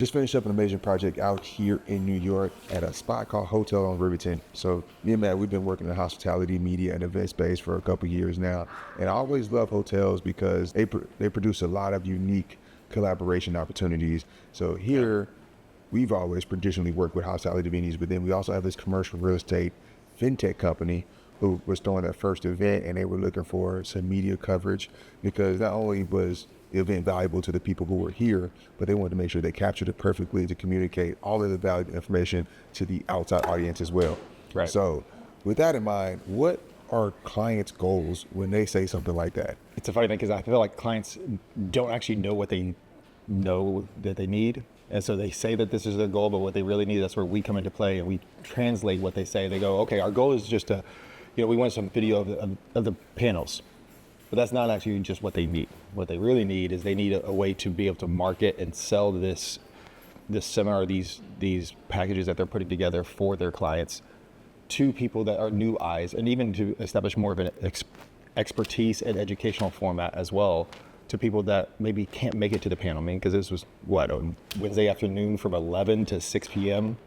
Just finished up an amazing project out here in New York at a spot called Hotel on Riverton. So me and Matt, we've been working in the hospitality, media, and event space for a couple years now. And I always love hotels because they produce a lot of unique collaboration opportunities. So here, we've always traditionally worked with hospitality venues, but then we also have this commercial real estate Fintech company who was throwing their first event, and they were looking for some media coverage because not only was the event valuable to the people who were here, but they wanted to make sure they captured it perfectly to communicate all of the valuable information to the outside audience as well. Right. So with that in mind, what are clients' goals when they say something like that? It's a funny thing because I feel like clients don't actually know what they know that they need. And so they say that this is their goal, but what they really need, that's where we come into play and we translate what they say. They go, okay, our goal is just to, we want some video of the panels. But that's not actually just what they need. What they really need is they need a way to be able to market and sell this seminar, these packages that they're putting together for their clients to people that are new eyes, and even to establish more of an expertise and educational format as well to people that maybe can't make it to the panel. I mean, because this was on Wednesday afternoon from 11 to 6 p.m.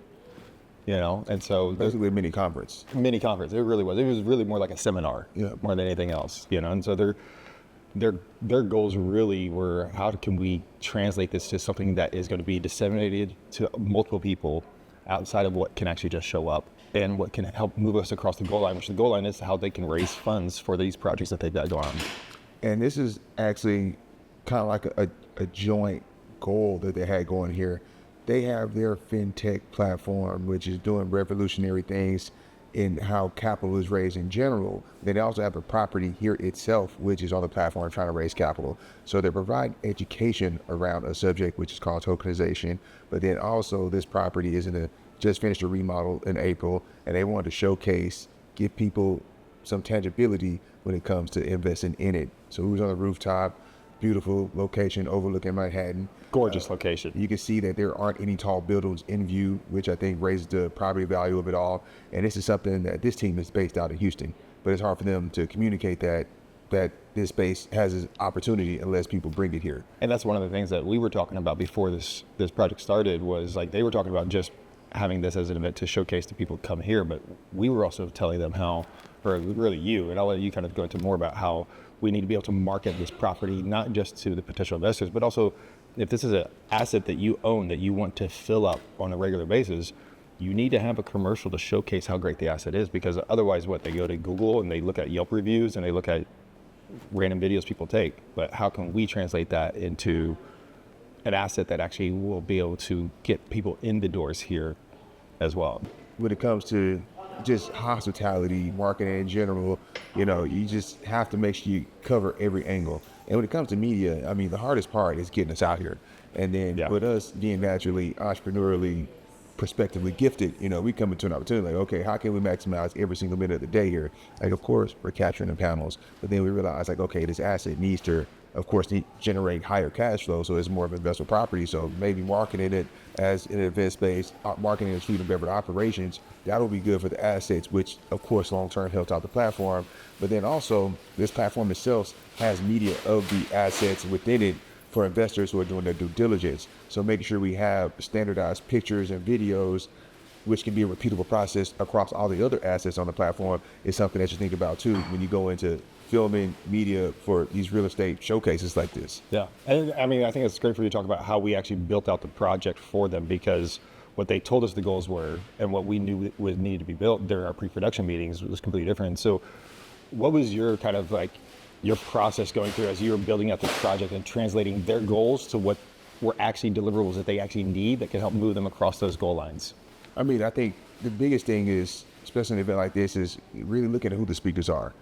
And so Basically a mini conference. It really was. It was really more like a seminar, more than anything else, And so their goals really were, how can we translate this to something that is going to be disseminated to multiple people outside of what can actually just show up, and what can help move us across the goal line, which the goal line is how they can raise funds for these projects that they've got going on. And this is actually kind of like a joint goal that they had going here. They have their fintech platform, which is doing revolutionary things in how capital is raised in general. Then they also have a property here itself, which is on the platform trying to raise capital. So they provide education around a subject, which is called tokenization. But then also this property is just finished a remodel in April, and they wanted to showcase, give people some tangibility when it comes to investing in it. So we was on the rooftop, beautiful location overlooking Manhattan. Gorgeous location. You can see that there aren't any tall buildings in view, which I think raises the property value of it all. And this is something that this team is based out of Houston, but it's hard for them to communicate that this space has this opportunity unless people bring it here. And that's one of the things that we were talking about before this project started, was like they were talking about just having this as an event to showcase to people to come here, but we were also telling them how, or really you, and I'll let you kind of go into more about how we need to be able to market this property, not just to the potential investors, but also if this is an asset that you own that you want to fill up on a regular basis, you need to have a commercial to showcase how great the asset is, because otherwise they go to Google and they look at Yelp reviews and they look at random videos people take. But how can we translate that into an asset that actually will be able to get people in the doors here as well? When it comes to just hospitality, marketing in general, you just have to make sure you cover every angle. And when it comes to media, I mean, the hardest part is getting us out here. And then with us being naturally entrepreneurially, prospectively gifted, we come into an opportunity like, okay, how can we maximize every single minute of the day here? Like, of course, we're capturing the panels, but then we realize like, okay, this asset needs to, of course, generate higher cash flow, so it's more of an investment property. So maybe marketing it as an event space, marketing as food and beverage operations, that'll be good for the assets, which of course long-term helps out the platform. But then also this platform itself has media of the assets within it for investors who are doing their due diligence. So making sure we have standardized pictures and videos, which can be a repeatable process across all the other assets on the platform, is something that you think about too when you go into filming media for these real estate showcases like this. Yeah, and I mean, I think it's great for you to talk about how we actually built out the project for them, because what they told us the goals were and what we knew would need to be built during our pre-production meetings was completely different. So what was your kind of like your process going through as you were building out this project and translating their goals to what were actually deliverables that they actually need that can help move them across those goal lines? I mean, I think the biggest thing is, especially in an event like this, is really looking at who the speakers are.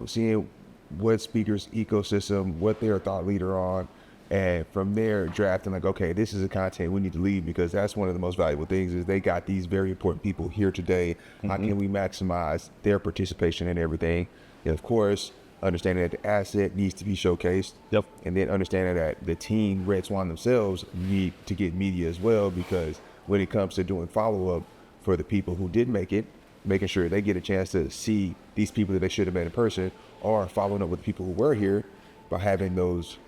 Seeing what speakers' ecosystem, what they're a thought leader on, and from there drafting like, okay, this is the content we need to lead, because that's one of the most valuable things is they got these very important people here today. How can we maximize their participation in everything? And of course, understanding that the asset needs to be showcased. Yep. And then understanding that the team, RedSwan themselves, need to get media as well, because when it comes to doing follow-up for the people who did make it, making sure they get a chance to see these people that they should have met in person, or following up with people who were here by having those,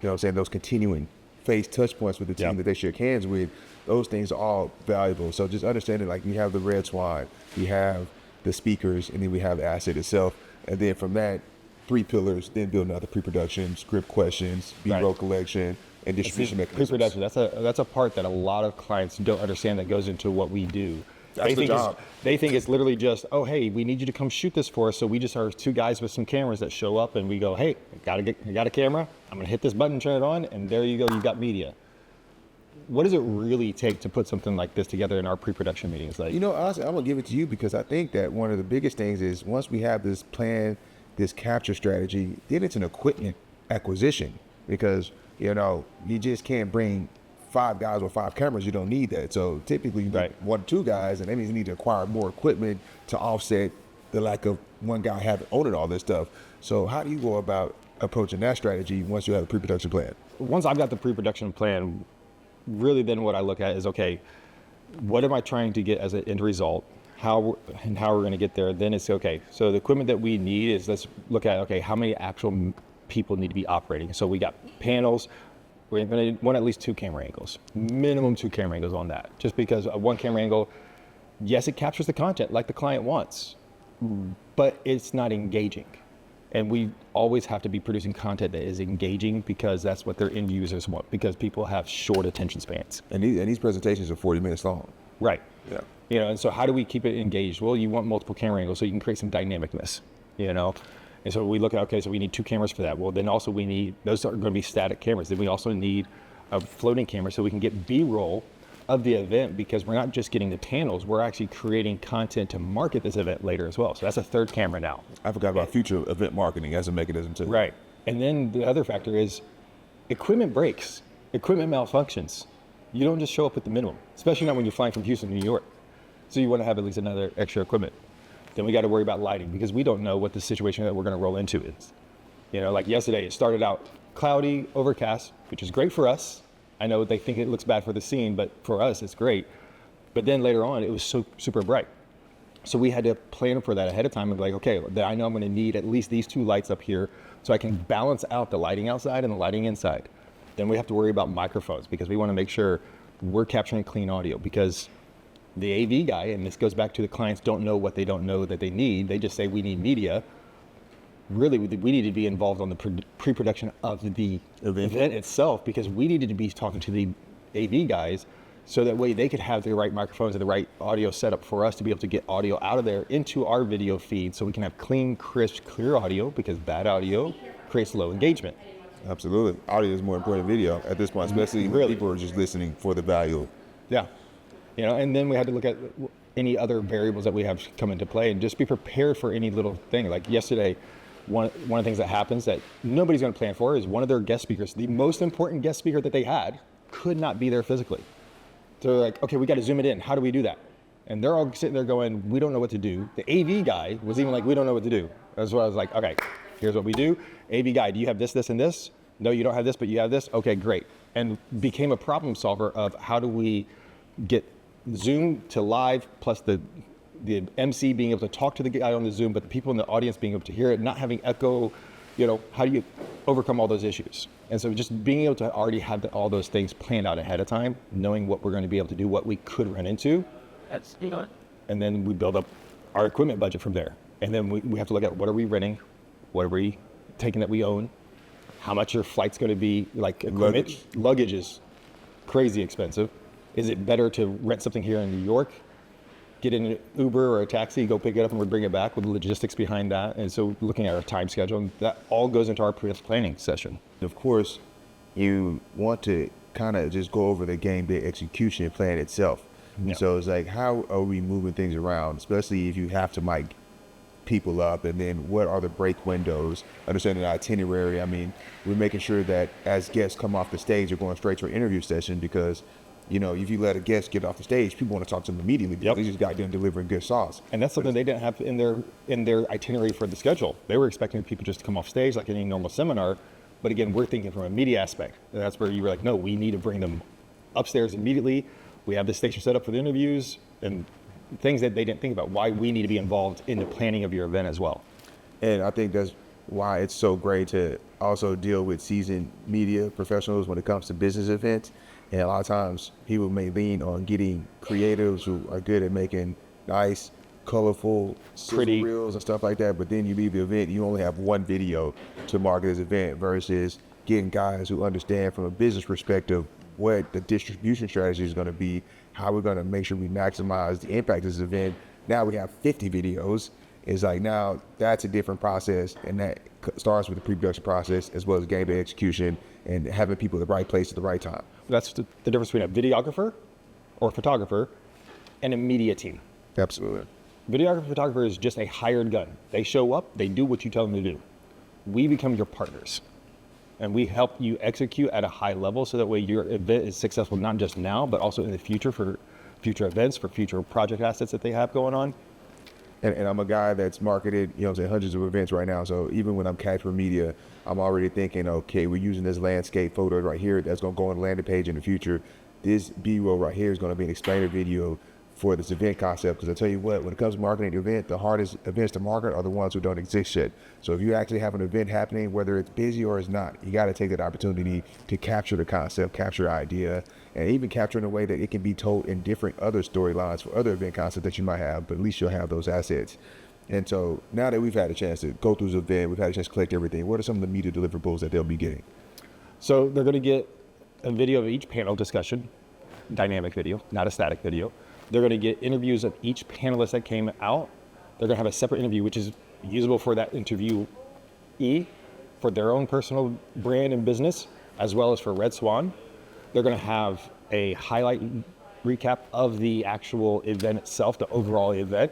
those continuing face touch points with the team that they shake hands with, those things are all valuable. So just understanding, like, we have the RedSwan, we have the speakers, and then we have the asset itself. And then from that, 3 pillars, then building out the pre-production, script questions, B-roll collection, and distribution mechanisms. Pre-production, that's a part that a lot of clients don't understand that goes into what we do. That's the job. They think it's literally just, oh, hey, we need you to come shoot this for us. So we just are 2 guys with some cameras that show up and we go, hey, I got a camera. I'm going to hit this button, turn it on, and there you go. You've got media. What does it really take to put something like this together in our pre-production meetings? Like, Honestly, I'm going to give it to you because I think that one of the biggest things is once we have this plan, this capture strategy, then it's an equipment acquisition because, you just can't bring 5 guys with 5 cameras. You don't need that. So typically you need 1 or 2 guys, and that means you need to acquire more equipment to offset the lack of one guy owning all this stuff. So how do you go about approaching that strategy once you have a pre-production plan? Once I've got the pre-production plan, really then what I look at is, okay, what am I trying to get as an end result? How we're going to get there? Then it's, okay, so the equipment that we need is, let's look at, okay, how many actual people need to be operating? So we got panels. We're going to want at least 2 camera angles, minimum 2 camera angles on that. Just because 1 camera angle, yes, it captures the content like the client wants, but it's not engaging. And we always have to be producing content that is engaging because that's what their end users want, because people have short attention spans. And these presentations are 40 minutes long. Right. Yeah. And so how do we keep it engaged? Well, you want multiple camera angles so you can create some dynamicness, And so we look at, okay, so we need 2 cameras for that. Well, then also those are going to be static cameras. Then we also need a floating camera so we can get B-roll of the event, because we're not just getting the panels, we're actually creating content to market this event later as well. So that's a 3rd camera now. I forgot about future event marketing as a mechanism too. Right. And then the other factor is equipment breaks, equipment malfunctions. You don't just show up with the minimum, especially not when you're flying from Houston to New York. So you want to have at least another extra equipment. Then we got to worry about lighting because we don't know what the situation that we're going to roll into is. Like yesterday, it started out cloudy, overcast, which is great for us. I know they think it looks bad for the scene, but for us, it's great. But then later on, it was so super bright. So we had to plan for that ahead of time and be like, okay, I know I'm going to need at least these 2 lights up here so I can balance out the lighting outside and the lighting inside. Then we have to worry about microphones because we want to make sure we're capturing clean audio, because the AV guy, and this goes back to the clients don't know what they don't know that they need. They just say we need media. Really, we need to be involved on the pre-production of the event itself, because we needed to be talking to the AV guys so that way they could have the right microphones and the right audio setup for us to be able to get audio out of there into our video feed so we can have clean, crisp, clear audio, because bad audio creates low engagement. Absolutely. Audio is more important than video at this point, especially when people are just listening for the value. Yeah. And then we had to look at any other variables that we have come into play and just be prepared for any little thing. Like yesterday, one of the things that happens that nobody's going to plan for is one of their guest speakers, the most important guest speaker that they had, could not be there physically. So they're like, okay, we got to zoom it in. How do we do that? And they're all sitting there going, we don't know what to do. The AV guy was even like, we don't know what to do. That's why I was like, okay, here's what we do. AV guy, do you have this, this, and this? No, you don't have this, but you have this? Okay, great. And became a problem solver of how do we get Zoom to live, plus the MC being able to talk to the guy on the Zoom, but the people in the audience being able to hear it, not having echo, how do you overcome all those issues? And so just being able to already have all those things planned out ahead of time, knowing what we're going to be able to do, what we could run into. And then we build up our equipment budget from there. And then we have to look at what are we renting, what are we taking that we own, how much your flight's going to be, like equipment. Luggage is crazy expensive. Is it better to rent something here in New York, get in an Uber or a taxi, go pick it up and we bring it back with the logistics behind that? And so looking at our time schedule, and that all goes into our planning session. Of course, you want to kind of just go over the game day execution plan itself. Yeah. So it's like, how are we moving things around, especially if you have to mic people up, and then what are the break windows, understanding the itinerary. I mean, we're making sure that as guests come off the stage, they're going straight to an interview session, because if you let a guest get off the stage, people want to talk to them immediately because they just got done delivering good sauce. And that's something they didn't have in their itinerary for the schedule. They were expecting people just to come off stage like any normal seminar. But again, we're thinking from a media aspect. And that's where you were like, no, we need to bring them upstairs immediately. We have the station set up for the interviews and things that they didn't think about, why we need to be involved in the planning of your event as well. And I think that's why it's so great to also deal with seasoned media professionals when it comes to business events. And a lot of times people may lean on getting creatives who are good at making nice, colorful, Pretty reels and stuff like that. But then you leave the event, you only have one video to market this event versus getting guys who understand from a business perspective what the distribution strategy is going to be, how we're going to make sure we maximize the impact of this event. Now we have 50 videos. It's like now that's a different process, and that starts with the pre-production process as well as game day execution and having people at the right place at the right time. That's the difference between a videographer or photographer and a media team. Absolutely. Videographer, photographer is just a hired gun. They show up, they do what you tell them to do. We become your partners, and we help you execute at a high level so that way your event is successful not just now, but also in the future for future events, for future project assets that they have going on. And I'm a guy that's marketed, hundreds of events right now. So even when I'm capturing media, I'm already thinking, okay, we're using this landscape photo right here that's going to go on the landing page in the future. This B-roll right here is going to be an explainer video for this event concept. Because I tell you what, when it comes to marketing an event, the hardest events to market are the ones who don't exist yet. So if you actually have an event happening, whether it's busy or it's not, you got to take that opportunity to capture the concept, capture the idea, and even capture in a way that it can be told in different other storylines for other event concepts that you might have, but at least you'll have those assets. And so now that we've had a chance to go through the event, we've had a chance to collect everything, what are some of the media deliverables that they'll be getting? So they're going to get a video of each panel discussion, dynamic video, not a static video. They're going to get interviews of each panelist that came out. They're going to have a separate interview, which is usable for that interviewee, for their own personal brand and business, as well as for RedSwan. They're going to have a highlight recap of the actual event itself, the overall event,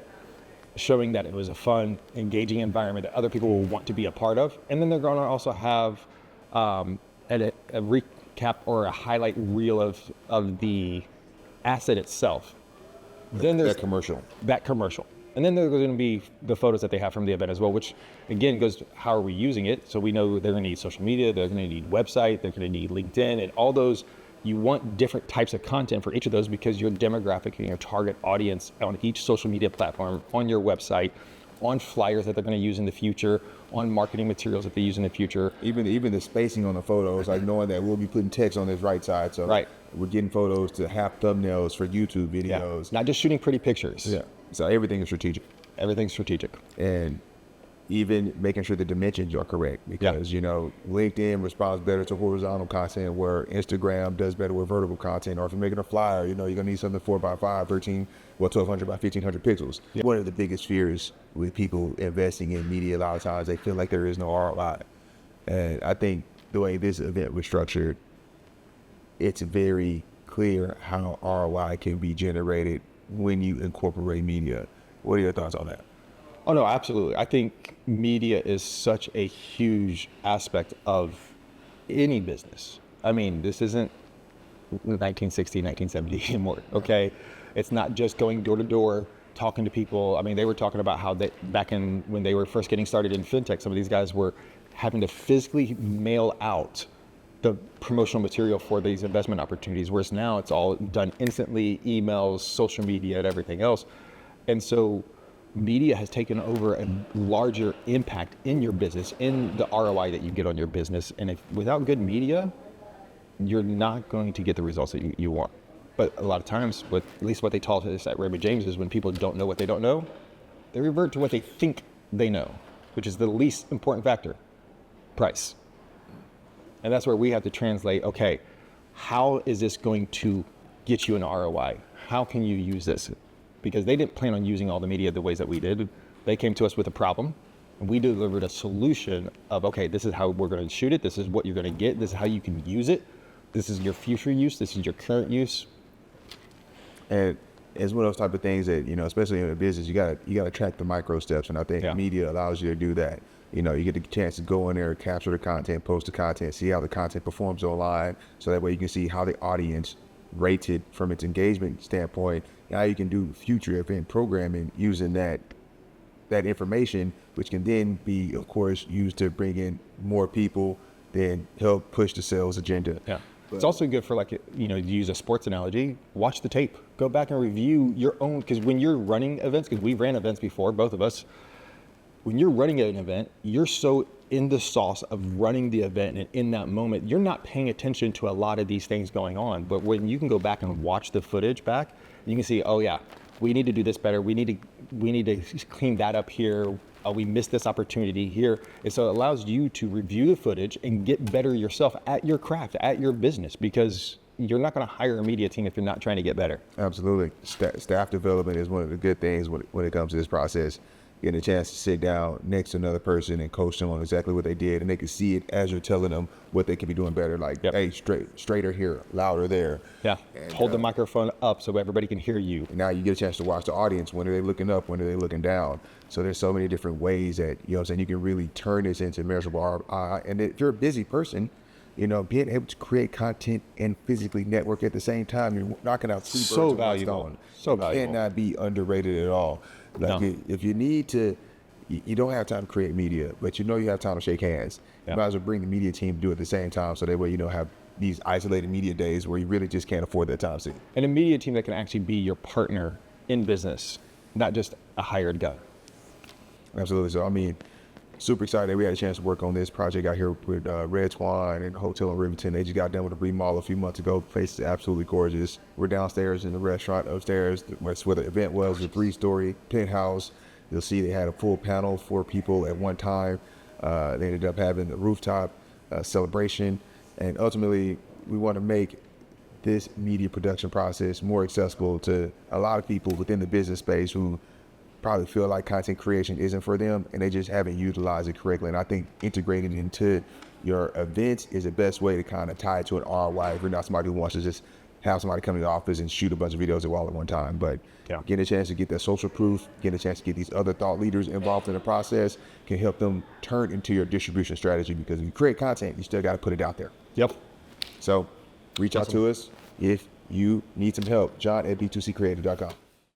showing that it was a fun, engaging environment that other people will want to be a part of. And then they're going to also have a recap or a highlight reel of the asset itself. Then there's that commercial. And then there's going to be the photos that they have from the event as well, which again goes to how are we using it. So we know they're going to need social media, they're going to need website, they're going to need LinkedIn, and all those. You want different types of content for each of those because your demographic and your target audience on each social media platform, on your website, on flyers that they're going to use in the future, on marketing materials that they use in the future. Even the spacing on the photos, like knowing that we'll be putting text on this right side. So right. We're getting photos to have thumbnails for YouTube videos. Yeah. Not just shooting pretty pictures. Yeah. So everything is strategic. Everything's strategic. And even making sure the dimensions are correct because, LinkedIn responds better to horizontal content where Instagram does better with vertical content. Or if you're making a flyer, you're going to need something 4x5, 1200 by 1500 pixels. Yeah. One of the biggest fears with people investing in media, a lot of times they feel like there is no ROI. And I think the way this event was structured, it's very clear how ROI can be generated when you incorporate media. What are your thoughts on that? Oh, no, absolutely. I think media is such a huge aspect of any business. I mean, this isn't 1960, 1970 anymore, okay? It's not just going door to door, talking to people. I mean, they were talking about how back in when they were first getting started in Fintech, some of these guys were having to physically mail out the promotional material for these investment opportunities, whereas now it's all done instantly, emails, social media, and everything else. And so media has taken over a larger impact in your business, in the ROI that you get on your business. And without good media, you're not going to get the results that you want. But a lot of times, at least what they taught us at Raymond James is when people don't know what they don't know, they revert to what they think they know, which is the least important factor, price. And that's where we have to translate, okay, how is this going to get you an ROI? How can you use this? Because they didn't plan on using all the media the ways that we did. They came to us with a problem, and we delivered a solution of, okay, this is how we're going to shoot it. This is what you're going to get. This is how you can use it. This is your future use. This is your current use. And it's one of those type of things that, especially in a business, you gotta track the micro steps. And I think media allows you to do that. You get the chance to go in there, capture the content, post the content, see how the content performs online. So that way you can see how the audience rates it from its engagement standpoint. Now you can do future event programming using that information, which can then be, of course, used to bring in more people, then help push the sales agenda. Yeah. It's also good for to use a sports analogy, watch the tape, go back and review your own, because when you're running events, because we ran events before, both of us, when you're running an event, you're so in the sauce of running the event, and in that moment, you're not paying attention to a lot of these things going on. But when you can go back and watch the footage back, you can see, oh yeah, we need to do this better. We need to clean that up here. We missed this opportunity here. And so it allows you to review the footage and get better yourself at your craft, at your business, because you're not going to hire a media team if you're not trying to get better. Absolutely. Staff development is one of the good things when it comes to this process. Getting a chance to sit down next to another person and coach them on exactly what they did, and they can see it as you're telling them what they can be doing better. Like, hey, straighter here, louder there. Yeah. And, hold the microphone up so everybody can hear you. Now you get a chance to watch the audience. When are they looking up? When are they looking down? So there's so many different ways that, you know what I'm saying, you can really turn this into measurable ROI. And if you're a busy person, you know, being able to create content and physically network at the same time, you're knocking out two birds with one stone. So valuable. Cannot be underrated at all. Like, No. if you need to, you don't have time to create media, but you know you have time to shake hands. Yeah. You might as well bring the media team to do it at the same time, so that way you don't have these isolated media days where you really just can't afford that time. And a media team that can actually be your partner in business, not just a hired gun. Absolutely. So, I mean, super excited that we had a chance to work on this project out here with RedSwan and the hotel in Riverton. They just got done with a remodel a few months ago. The place is absolutely gorgeous. We're downstairs in the restaurant upstairs. That's where the event was, a 3-story penthouse. You'll see they had a full panel for people at one time. They ended up having the rooftop celebration. And ultimately, we want to make this media production process more accessible to a lot of people within the business space who probably feel like content creation isn't for them and they just haven't utilized it correctly. And I think integrating it into your events is the best way to kind of tie it to an ROI if you're not somebody who wants to just have somebody come to the office and shoot a bunch of videos all at one time. But getting a chance to get that social proof, getting a chance to get these other thought leaders involved in the process can help them turn into your distribution strategy, because if you create content, you still got to put it out there. Yep. So reach out to us if you need some help. John at b2ccreative.com.